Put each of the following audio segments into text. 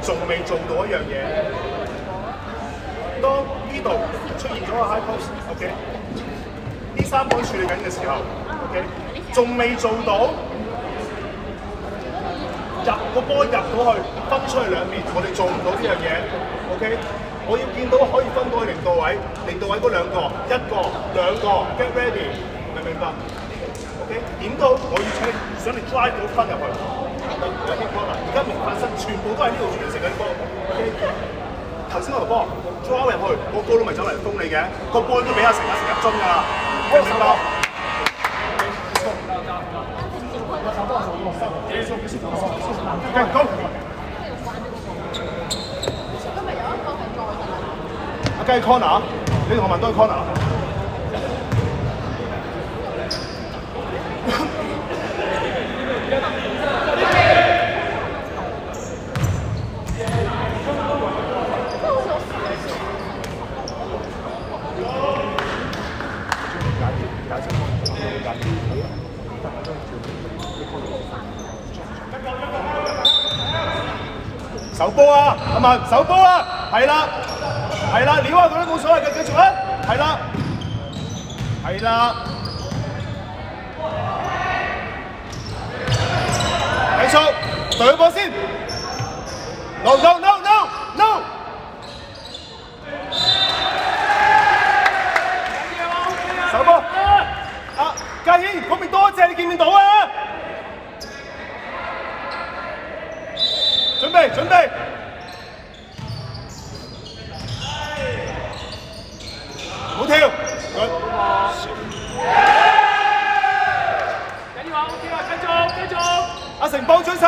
仲未做到一樣嘢。當呢度出現咗個 high post，OK，呢3個處理緊嘅時候 ，OK， 仲未做到入個波入到去，分出去兩邊，我哋做唔到呢樣嘢 ，OK。我要見到可以分到去零度位嗰兩個，一個、兩個 ，get ready， 明唔明白 ？OK， 點到我要想你 drive 到分入去。而家明發生全部都係呢度完成緊波。OK， 頭先嗰個波 drive 入去，個高佬咪走嚟封你嘅，個波都俾阿成入樽㗎啦，明唔明白？阿雞 corner， 你同我問多 corner。手波啊，係咪？手波啊，係啦，係啦，撩下佢都冇所謂嘅，繼續啊，係啦，係啦，繼續，對波先 ，no no no no no， 手波，啊，嘉軒嗰邊多謝你見唔見到啊？準備，準備。唔好跳。緊要啊 ！OK 啊，繼續，繼續。阿成幫追手。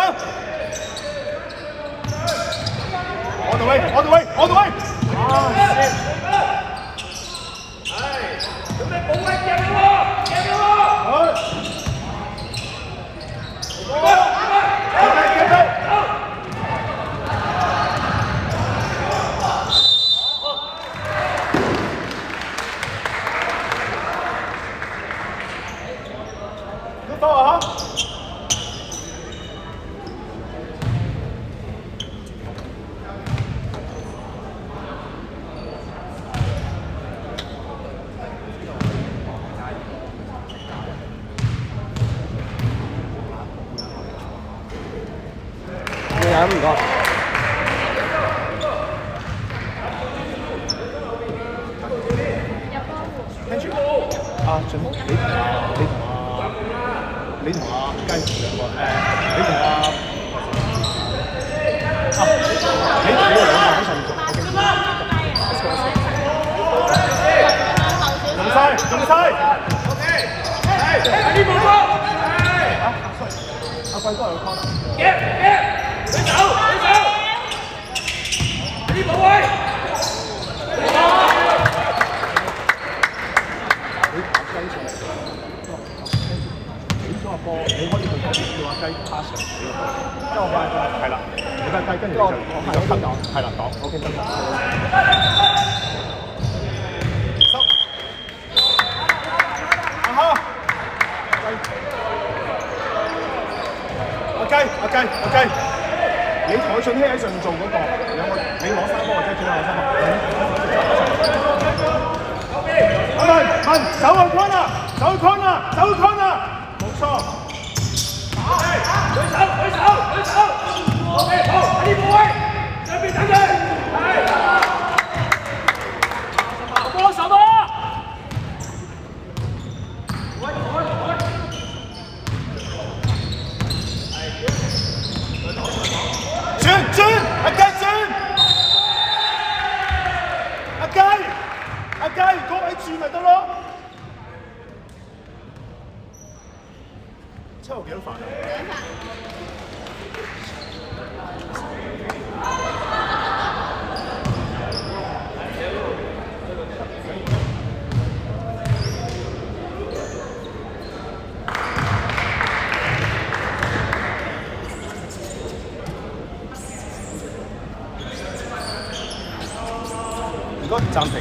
我到位，我到位，我到位。啊！係，準備保位夾咗喎，夾咗喎。好。唔該。跟住啊，準你同阿雞兩個你同阿你兩個喺上面做。用晒，用晒。OK， 係呢部波。阿貴哥有 corner。你走，你走，呢部位。你打雞上嚟，俾咗個波，你可以去嗰邊叫阿雞 pass 上俾個波，即係我快咗，係啦，你架雞跟住就係擋，係啦擋 ，OK 得啦。收。啊哈！阿雞。你同海俊熙喺上面做嗰個，兩個你攞3波或者佢攞3波。走去 corner， 走去 corner， 走去 corner， 冇錯。舉手。OK， 好，喺呢個位，上邊等佢。係。手波。轉，阿雞轉，阿雞，嗰位轉咪得咯。7號幾多飯啊？唔該，暫停。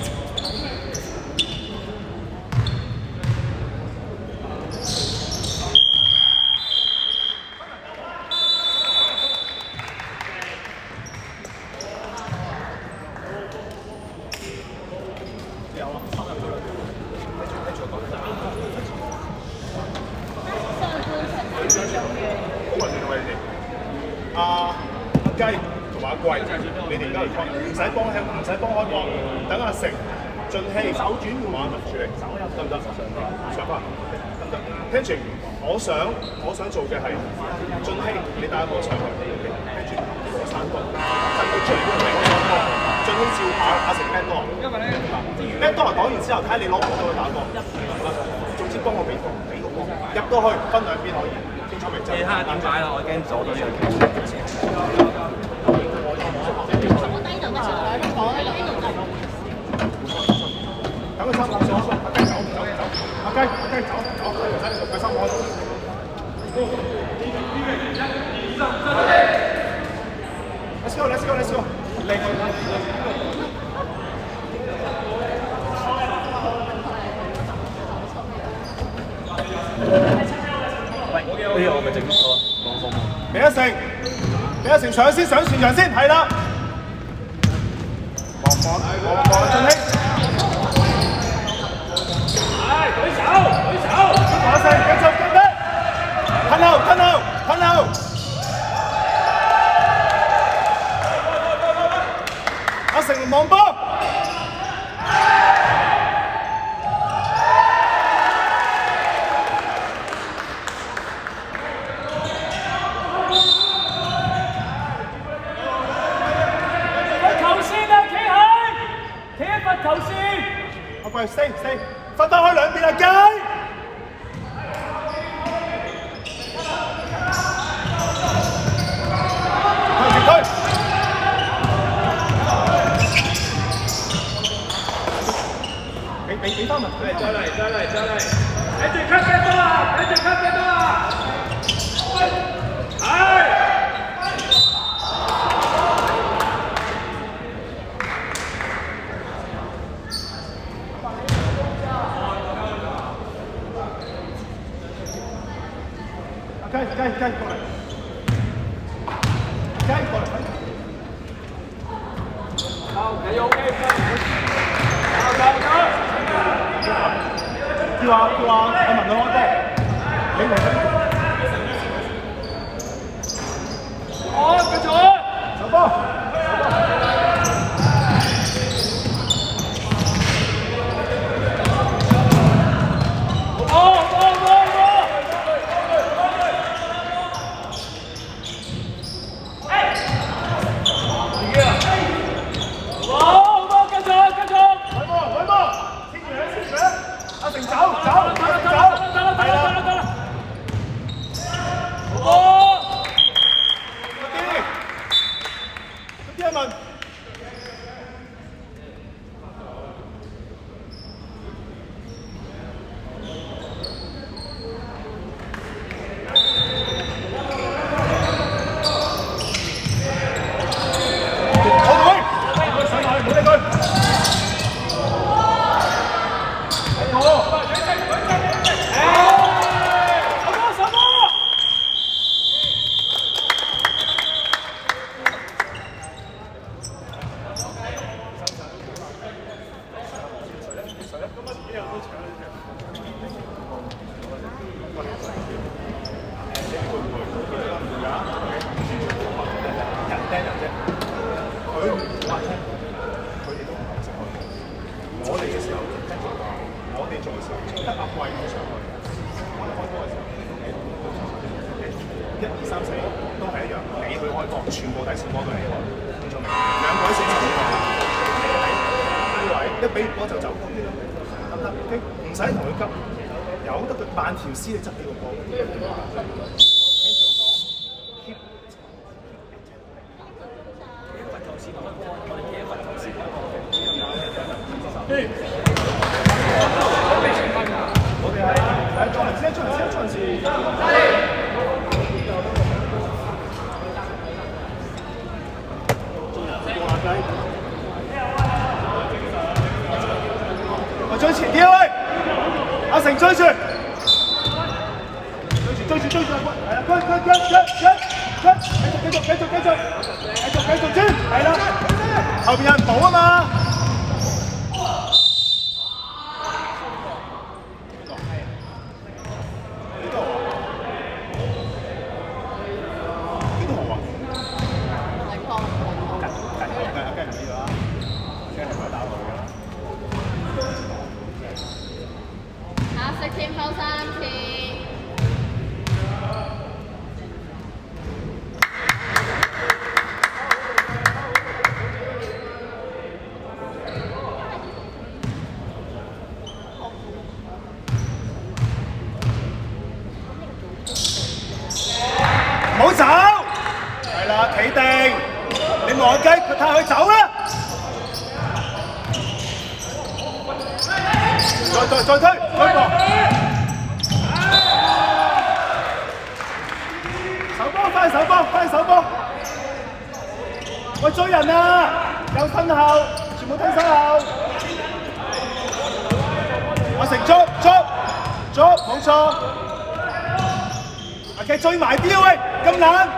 阿雞同埋阿貴，你哋而家嚟開，唔使幫開波，等阿成、俊熙手轉同埋阿文處理，得唔得？上翻得唔得？跟住我想做嘅係俊熙，你帶我上去，跟住我散波，等佢最尾嗰個波，俊熙照下阿成 back 多，因為咧back 多擋完之後，睇下你攞唔攞到去打波。總之幫我俾個波入到去，分兩邊可以。清楚明就。你睇下點解啦？我驚阻到呢樣嘢。我低度嘅時候喺度講喺度，呢度就。等佢收網鎖，阿雞走，阿雞走，佢收網。Let's go。喂，呢個我咪整錯啊！講錯。俾一成上先，上船場先，係啦。望俊熙。舉手。阿成繼續跟咩？吞後。阿成望波。頭先，阿貴 stay，分開兩邊啊雞！向前推，俾翻文，再嚟，睇住 cut 幾多啊？係。雞過嚟，你 OK？ 叫阿文去開波，你嚟。繼續上波。全部第四波都係我，清楚未？兩個喺四球呢位，一俾完波就走，得唔得？唔使同佢急，由得佢慢條斯理執起個波。聽住我講 ，keep。罰球線，我哋企喺罰球線。我哋係做人先。我追前啲啊喂，阿成追住，係啦，繼續追，係啦，後邊有人補啊嘛。幾多號啊？你望下雞，佢睇佢走啦。再推，再過。手波，快手波，快手波。喂，追人啊！有身後，全部推身後。阿成捉，冇錯。阿劇追埋啲啊喂，咁難。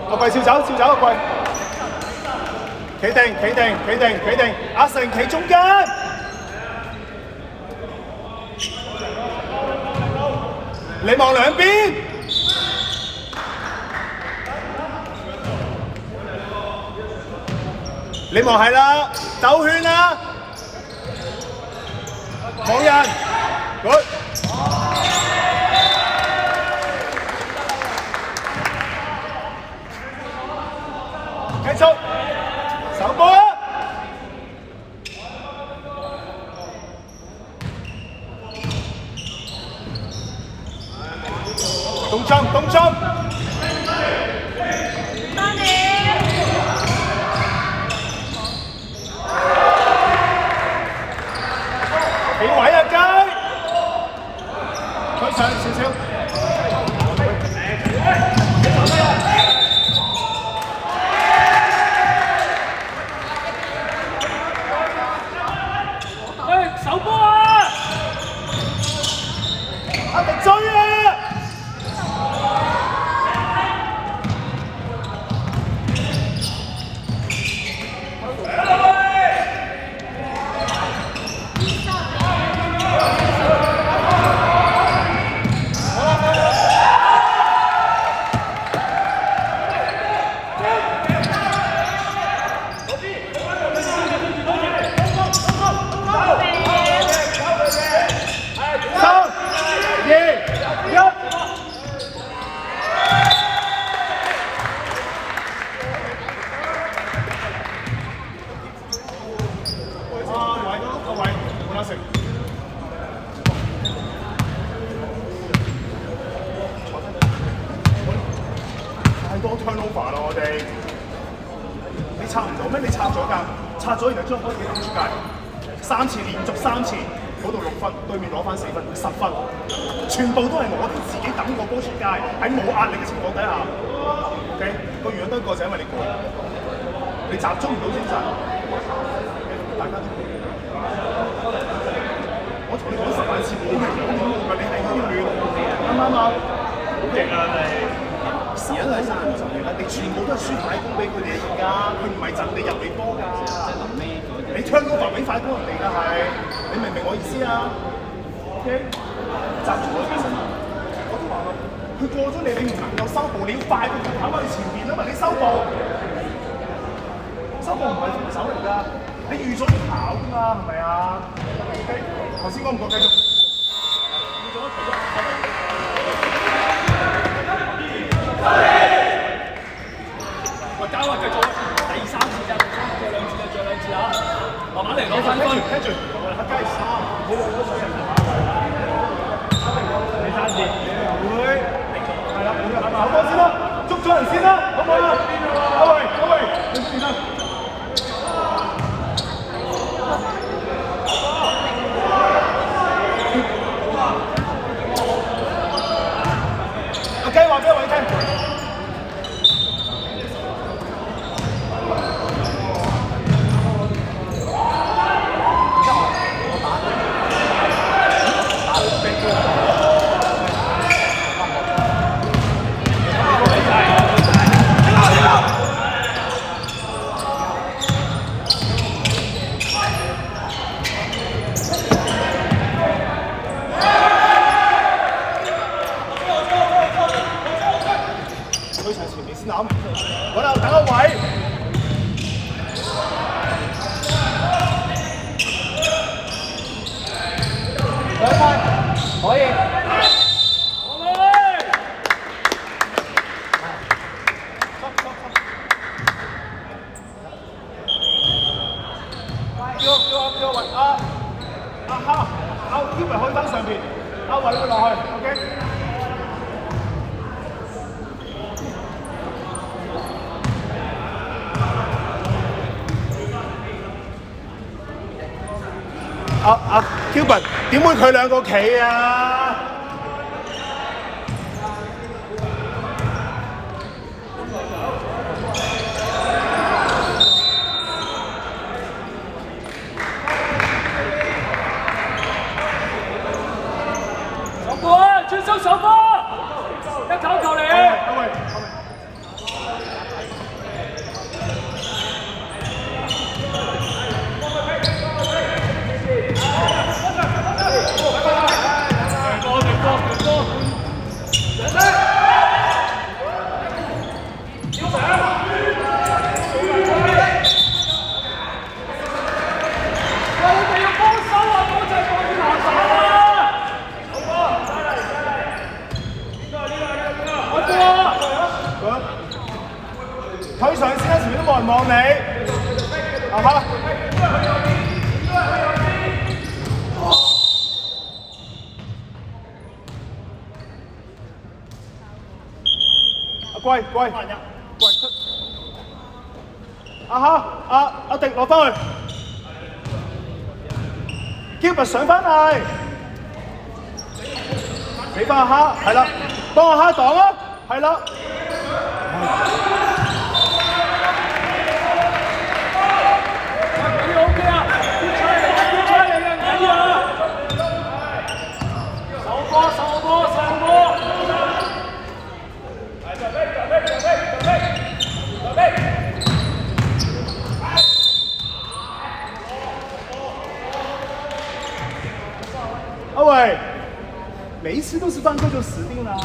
阿貴照走，阿貴，企定，阿成企中間，你望兩邊，你望係啦，走圈啦，冇人 ，good。繼續，手波啊！動針，幫你。幾位啊雞？推上少少。手波啊！阿迪追啊！太多 turnover 啦，我哋你拆唔到咩？你拆咗㗎，拆咗然後將嗰幾個出界，3次連續3次，嗰度6分，對面攞翻4分，10分，全部都係我哋自己等個波出界，喺冇壓力嘅情況底下 ，OK， 個原因得一個就係因為你攰，你集中唔到精神，大家都攰。我同你講10萬次冇嘅，你係要亂，啱唔啱啊？好勁啊你！時間都係3個陣嘅啦，你全部都係輸快攻俾佢哋而家，佢唔係陣你入你波㗎，你 turnover 俾快攻人哋㗎係，你明唔明我意思啊 ？OK， 集中咗精神，我都話啦，佢過咗你，你唔能夠收步，你要快過佢跑翻去前邊啊嘛，你收步唔係防守嚟㗎，你預咗要跑㗎嘛，係咪啊 ？OK， 頭先講唔講繼續？預咗除咗。交啊，繼續第3次咋，最兩次啊！慢慢嚟攞分，聽住，阿雞你兩個水人第3次，會係啦，手波先啦，捉咗人先啦，好唔好啊？各位，你先啦。阿雞話俾我聽。推上前面先諗，嗰度等個位。兩分，可以。叫阿雲阿Q咪開翻上邊，阿偉會落去 ，OK。阿 Q 點會佢兩個企啊？轉身上波，一球球嚟。推上先啦，前面都冇人望你。啊哈！阿貴，出。啊哈！阿迪落翻去。Gilbert 上翻嚟。俾翻阿哈，係啦，幫阿哈擋啊，係啦。阿伟，每一次都是犯规就死定了啊。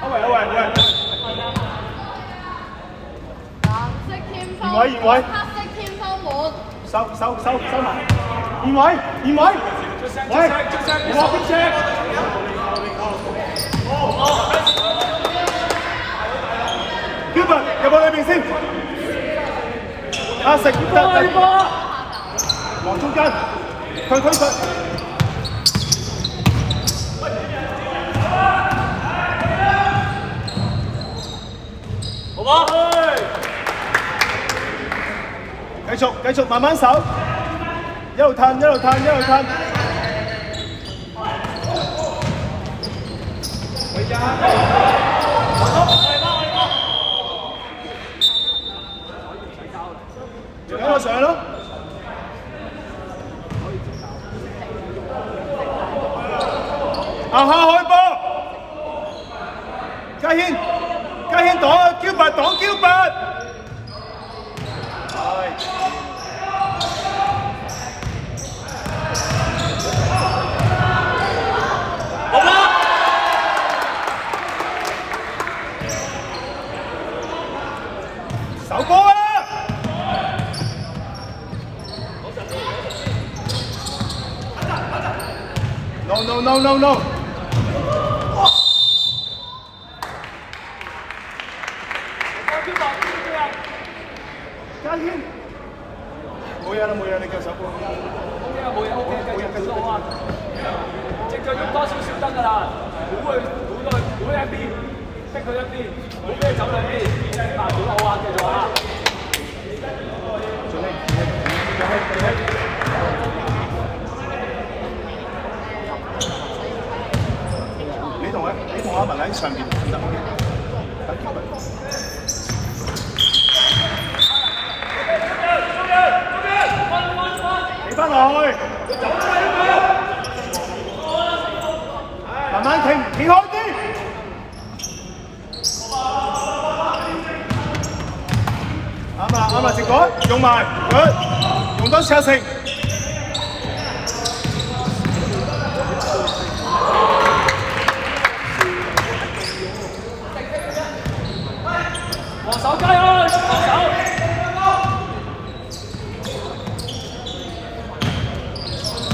喂，藍色天花移位，黑色天花門。收埋。移位，喂，Gilbert 入去裏邊先。阿食得，往中間，佢。好嗎？繼續慢慢守，一路褪。等我上咯。開波，嘉軒擋Gilbert。守波啊 ！No！ 嘉軒，冇嘢，你繼續守波。冇嘢，繼續啊！隻腳喐多少少得㗎啦，估一邊，逼佢一邊，冇咩走兩邊，做得好啊，繼續啊！你同阿文喺上邊得，等佢。企翻落去，慢慢企開啲。啱啦，直改，用埋，用多次成。防守加油，防守！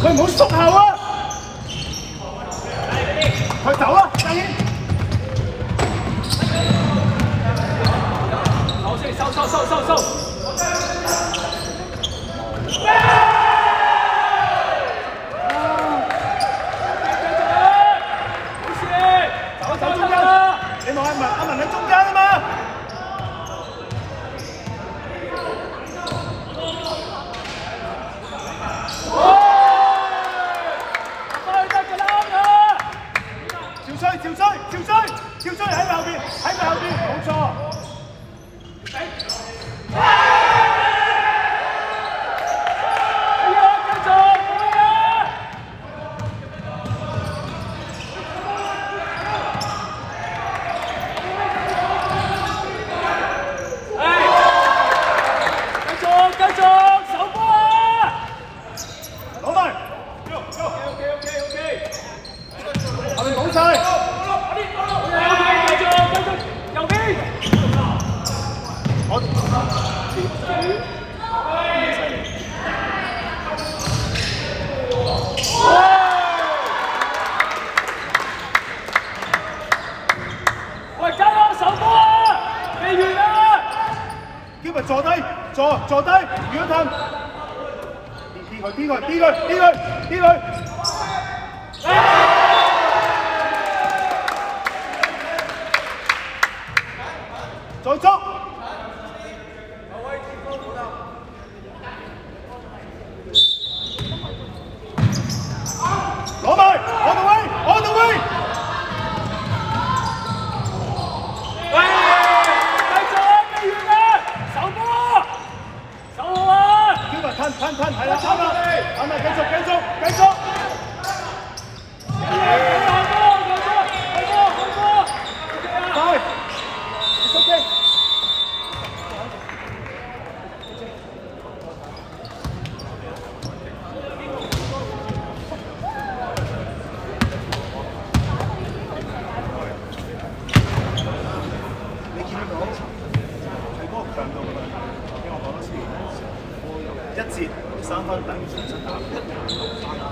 佢唔好縮後啊！佢走啊，嘉軒！收！走中間！你望阿文喺中間啊嘛！跳追喺後邊，冇錯。繼續，守波啊！攞埋。OK。後面冇晒。右邊。喂，加油守波啊！未完啊！叫咪坐低，坐低，如果氹，跌佢。再捉。攞埋 ，on the way。喂，繼續啊，未完啊，守波，守好啊！叫埋褪，係啦，啱啦，繼續。3分等於重新打，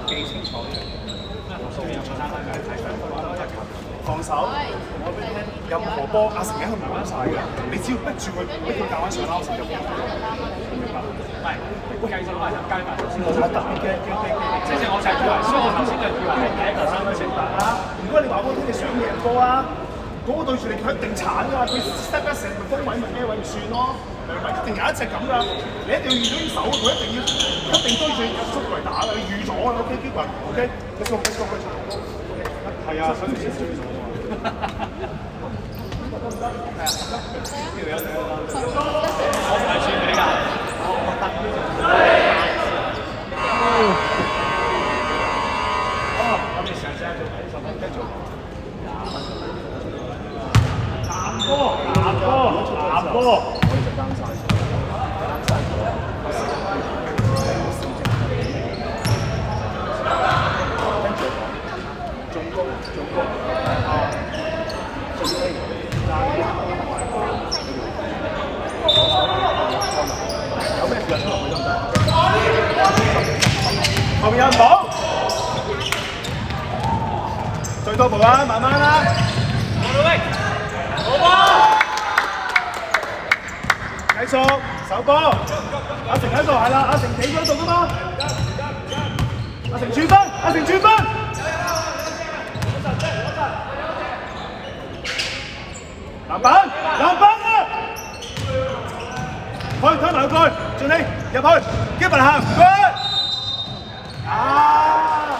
記清楚呢樣嘢。防守，我俾你聽，任何波阿成一係冇晒嘅，你只要逼住佢，逼佢夾硬上撈成就贏。明白？係，計數係加埋頭先。我特別驚，即係我就係以為，所以我頭先就以為係第一個3分成打啦。如果你話俾我聽你想贏波啊，嗰個對住你佢一定鏟㗎嘛，佢塞得成個風位咪咩位咪算咯，明白？一定有一隻咁㗎，你一定要預咗啲手，佢一定追住你速度嚟打㗎，你預咗啦 ，OK， 基本 OK，let's go，係啊，所以先追咗。我唔係算俾㗎。我哋上次做10分，繼續。打波，我哋就單晒。進攻，有咩人出落去得唔得？後面有人補，最多步啊，慢慢啦。好波，繼續手波，阿成喺度係啦，阿成企咗喺度㗎嘛，阿成轉分，籃板啊！推埋佢，進氣入去，基本行，good， 啊！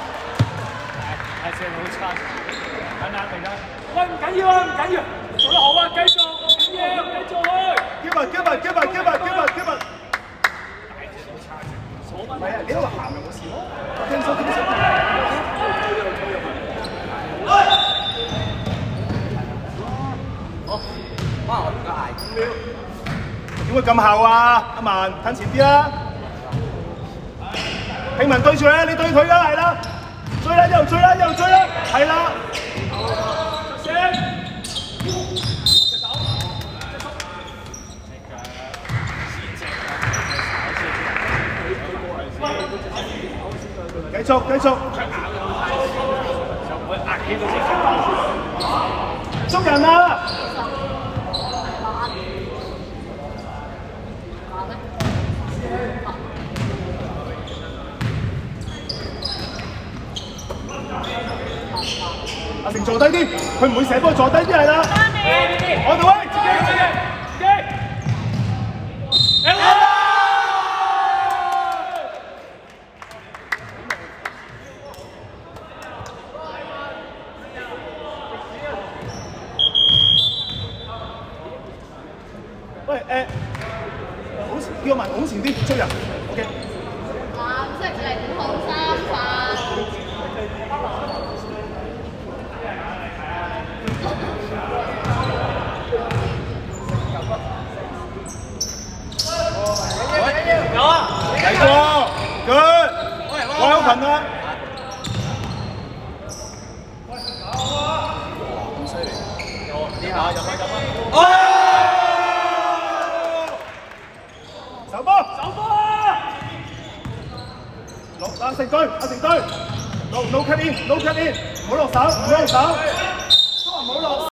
係射好差，簡單嚟㗎。喂，唔緊要啊，唔緊要，做得好啊，繼續，唔緊要，繼續去。give 唔係啊，你喺度行咪冇事咯。聽手。哇！我而家捱5秒。點會咁後啊？阿文，近前啲啦。興文對住你，你對佢啦，係啦。追啦，一路追啦，係啦。繼續，捉人啊！阿成坐低啲，佢唔會射波，坐低啲係啦。我哋喂，自己。喂叫我往前啲追人 ，OK。藍色0號3分。有啊，嚟過 ，good， 我好近啊。咁犀利，呢下入啊！手波！阿成隊，no cut in，唔好落手。